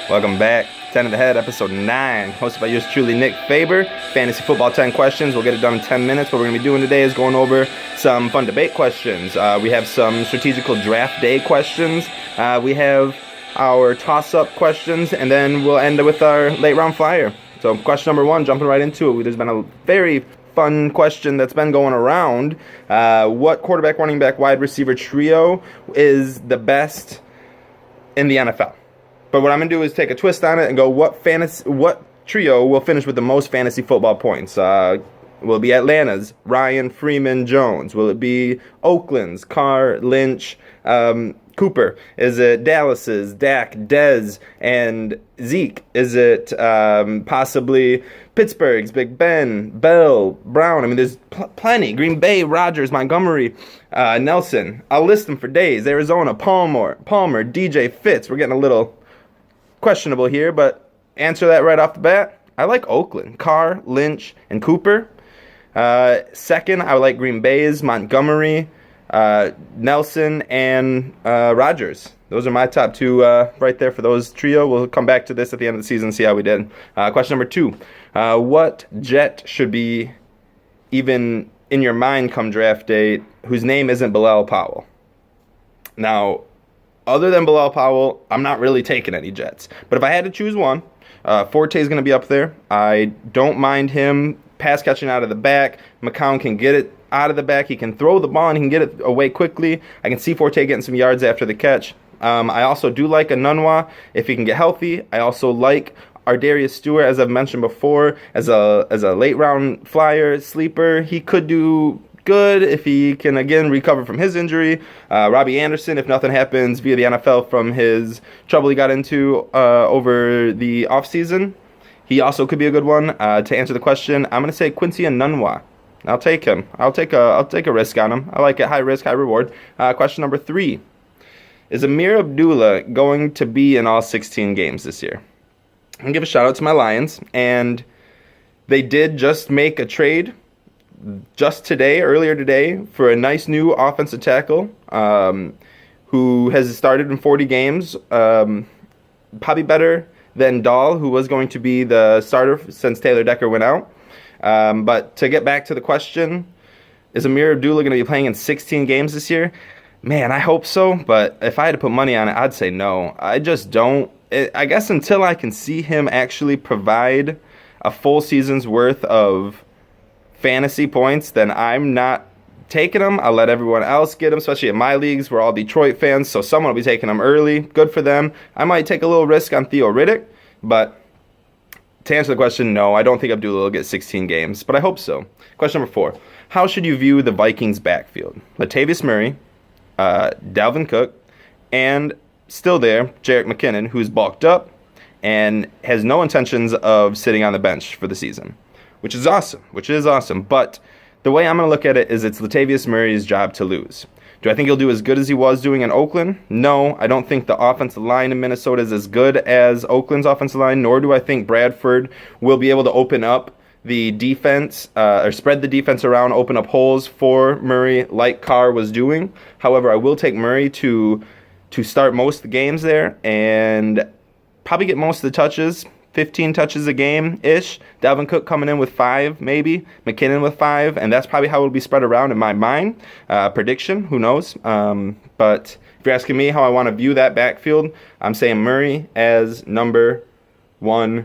Welcome back. 10 in the Head, episode 9, hosted by yours truly, Nick Faber. Fantasy football 10 questions. We'll get it done in 10 minutes. What we're going to be doing today is going over some fun debate questions. We have some strategical draft day questions. We have our toss-up questions, and then we'll end with our late round flyer. So question number 1, jumping right into it. There's been a very fun question that's been going around. What quarterback, running back, wide receiver trio is the best in the NFL? But what I'm going to do is take a twist on it and go, what trio will finish with the most fantasy football points? Will it be Atlanta's Ryan, Freeman, Jones? Will it be Oakland's Carr, Lynch, Cooper? Is it Dallas's Dak, Dez, and Zeke? Is it possibly Pittsburgh's Big Ben, Bell, Brown? I mean, there's plenty. Green Bay, Rodgers, Montgomery, Nelson. I'll list them for days. Arizona, Palmer, DJ Fitz. We're getting a little questionable here, but answer that right off the bat. I like Oakland, Carr, Lynch, and Cooper. Second, I like Green Bay's Montgomery, Nelson, and Rodgers. Those are my top two right there for those trio. We'll come back to this at the end of the season and see how we did. Question number 2. What Jet should be even in your mind come draft day whose name isn't Bilal Powell? Now, other than Bilal Powell, I'm not really taking any Jets. But if I had to choose one, Forte is going to be up there. I don't mind him pass catching out of the back. McCown can get it out of the back. He can throw the ball and he can get it away quickly. I can see Forte getting some yards after the catch. I also do like Anunwa if he can get healthy. I also like Ardarius Stewart, as I've mentioned before, as a late round flyer sleeper. He could do good if he can again recover from his injury. Robbie Anderson, if nothing happens via the NFL from his trouble he got into over the offseason, he also could be a good one. To answer the question, I'm going to say Quincy Anunwa. I'll take him. I'll take a risk on him. I like it. High risk, high reward. Question number 3. Is Amir Abdullah going to be in all 16 games this year? I'm going to give a shout out to my Lions, and they did just make a trade earlier today, for a nice new offensive tackle who has started in 40 games, probably better than Dahl, who was going to be the starter since Taylor Decker went out. But to get back to the question, is Amir Abdullah going to be playing in 16 games this year? Man, I hope so, but if I had to put money on it, I'd say no. I just don't. I guess until I can see him actually provide a full season's worth of fantasy points, then I'm not taking them. I'll let everyone else get them, especially in my leagues. We're all Detroit fans, so someone will be taking them early. Good for them. I might take a little risk on Theo Riddick, but to answer the question, no, I don't think Abdullah will get 16 games, but I hope so. Question number 4. How should you view the Vikings backfield? Latavius Murray, Dalvin Cook, and still there, Jerick McKinnon, who's bulked up and has no intentions of sitting on the bench for the season. Which is awesome. But the way I'm going to look at it is it's Latavius Murray's job to lose. Do I think he'll do as good as he was doing in Oakland? No, I don't think the offensive line in Minnesota is as good as Oakland's offensive line, nor do I think Bradford will be able to open up the defense or spread the defense around, open up holes for Murray like Carr was doing. However, I will take Murray to start most of the games there and probably get most of the touches. 15 touches a game-ish. Dalvin Cook coming in with 5, maybe. McKinnon with 5, and that's probably how it'll be spread around in my mind. Prediction, who knows? But if you're asking me how I want to view that backfield, I'm saying Murray as number 1.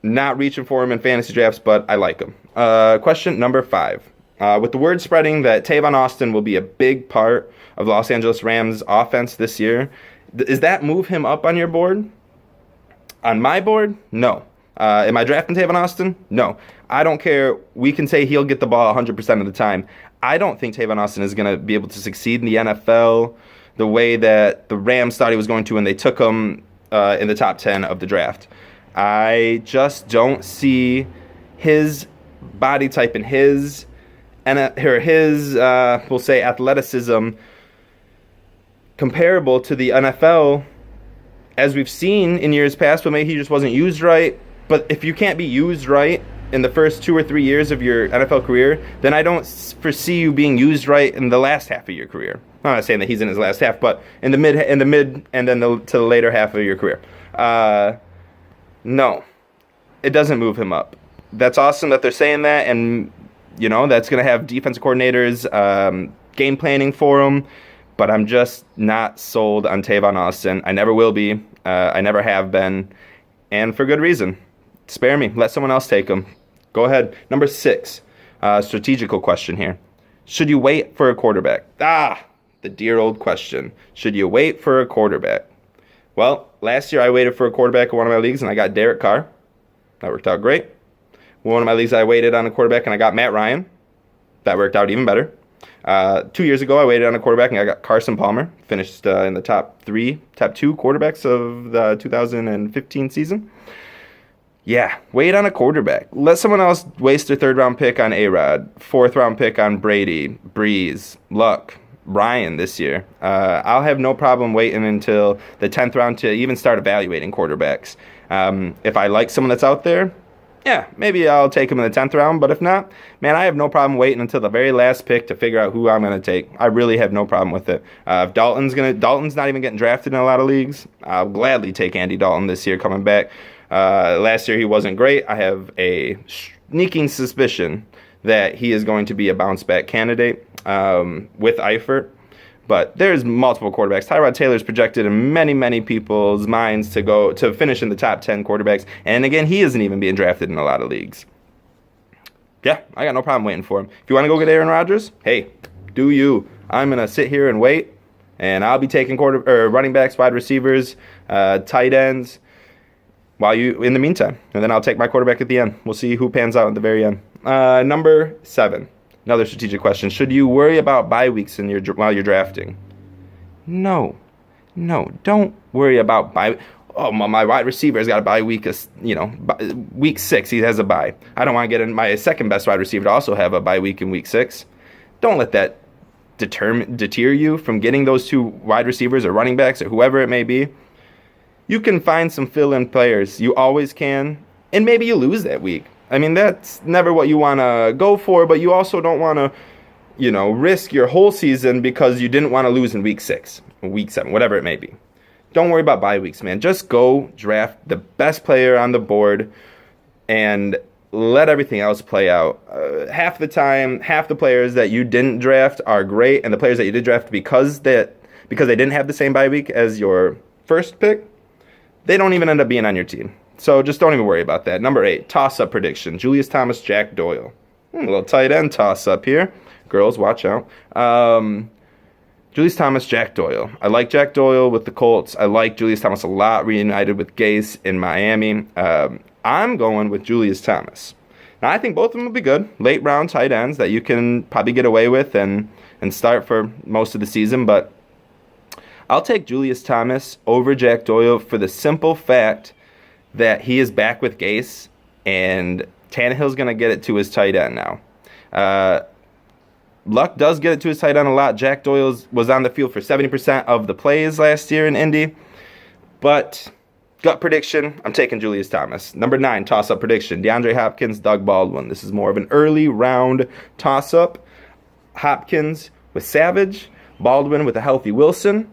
Not reaching for him in fantasy drafts, but I like him. Question number 5. With the word spreading that Tavon Austin will be a big part of Los Angeles Rams' offense this year, does that move him up on your board? On my board, no. Am I drafting Tavon Austin? No. I don't care. We can say he'll get the ball 100% of the time. I don't think Tavon Austin is going to be able to succeed in the NFL the way that the Rams thought he was going to when they took him in the top 10 of the draft. I just don't see his body type and his we'll say, athleticism comparable to the NFL as we've seen in years past, but maybe he just wasn't used right. But if you can't be used right in the first 2 or 3 years of your NFL career, then I don't foresee you being used right in the last half of your career. I'm not saying that he's in his last half, but in the mid, and then to the later half of your career. No, it doesn't move him up. That's awesome that they're saying that, and that's going to have defensive coordinators game planning for him. But I'm just not sold on Tavon Austin. I never will be. I never have been, and for good reason. Spare me. Let someone else take him. Go ahead. Number 6, strategical question here. Should you wait for a quarterback? The dear old question. Should you wait for a quarterback? Well, last year I waited for a quarterback in one of my leagues, and I got Derek Carr. That worked out great. One of my leagues I waited on a quarterback, and I got Matt Ryan. That worked out even better. 2 years ago, I waited on a quarterback, and I got Carson Palmer. Finished in the top 2 quarterbacks of the 2015 season. Yeah, wait on a quarterback. Let someone else waste their 3rd-round pick on A-Rod, 4th-round pick on Brady, Breeze, Luck, Ryan this year. I'll have no problem waiting until the 10th round to even start evaluating quarterbacks. If I like someone that's out there, yeah, maybe I'll take him in the 10th round. But if not, man, I have no problem waiting until the very last pick to figure out who I'm going to take. I really have no problem with it. If Dalton's not even getting drafted in a lot of leagues, I'll gladly take Andy Dalton this year coming back. Last year he wasn't great. I have a sneaking suspicion that he is going to be a bounce-back candidate with Eifert. But there's multiple quarterbacks. Tyrod Taylor's projected in many, many people's minds to finish in the top 10 quarterbacks. And again, he isn't even being drafted in a lot of leagues. Yeah, I got no problem waiting for him. If you want to go get Aaron Rodgers, hey, do you. I'm going to sit here and wait, and I'll be taking running backs, wide receivers, tight ends, in the meantime. And then I'll take my quarterback at the end. We'll see who pans out at the very end. Number 7. Another strategic question. Should you worry about bye weeks while you're drafting? No, don't worry about bye. Oh, my wide receiver's got a bye week. Week 6 he has a bye. I don't want to get in my second best wide receiver to also have a bye week in week 6. Don't let that deter you from getting those 2 wide receivers or running backs or whoever it may be. You can find some fill-in players. You always can, and maybe you lose that week. I mean, that's never what you want to go for, but you also don't want to, risk your whole season because you didn't want to lose in week 6, week 7, whatever it may be. Don't worry about bye weeks, man. Just go draft the best player on the board and let everything else play out. Half the time, half the players that you didn't draft are great, and the players that you did draft because they didn't have the same bye week as your first pick, they don't even end up being on your team. So just don't even worry about that. Number 8, toss-up prediction. Julius Thomas, Jack Doyle. A little tight end toss-up here. Girls, watch out. Julius Thomas, Jack Doyle. I like Jack Doyle with the Colts. I like Julius Thomas a lot, reunited with Gase in Miami. I'm going with Julius Thomas. Now, I think both of them will be good. Late-round tight ends that you can probably get away with and start for most of the season, but I'll take Julius Thomas over Jack Doyle for the simple fact that he is back with Gase, and Tannehill's going to get it to his tight end now. Luck does get it to his tight end a lot. Jack Doyle was on the field for 70% of the plays last year in Indy. But gut prediction, I'm taking Julius Thomas. Number 9, toss-up prediction. DeAndre Hopkins, Doug Baldwin. This is more of an early round toss-up. Hopkins with Savage. Baldwin with a healthy Wilson.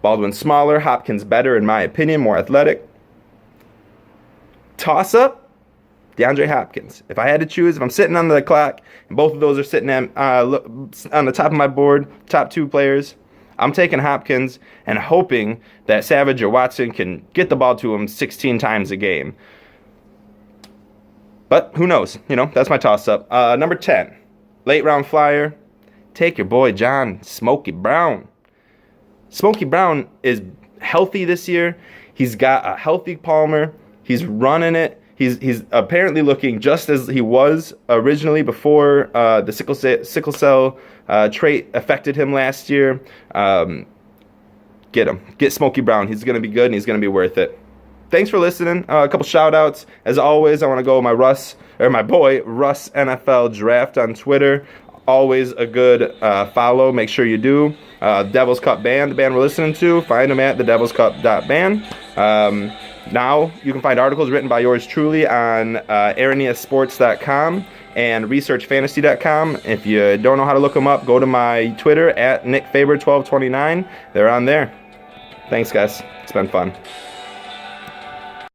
Baldwin smaller. Hopkins better, in my opinion, more athletic. Toss-up, DeAndre Hopkins. If I had to choose, if I'm sitting on the clock, and both of those are sitting on the top of my board, top 2 players, I'm taking Hopkins and hoping that Savage or Watson can get the ball to him 16 times a game. But who knows? That's my toss-up. Number 10, late-round flyer. Take your boy John Smokey Brown. Smokey Brown is healthy this year. He's got a healthy Palmer. He's running it. He's apparently looking just as he was originally before the sickle cell trait affected him last year. Get him. Get Smokey Brown. He's going to be good, and he's going to be worth it. Thanks for listening. A couple shout-outs. As always, I want to go with my boy, Russ NFL Draft on Twitter. Always a good follow. Make sure you do. Devil's Cup Band, the band we're listening to. Find them at thedevilscup.band. Now, you can find articles written by yours truly on areniasports.com and researchfantasy.com. If you don't know how to look them up, go to my Twitter at NickFaber1229. They're on there. Thanks, guys. It's been fun.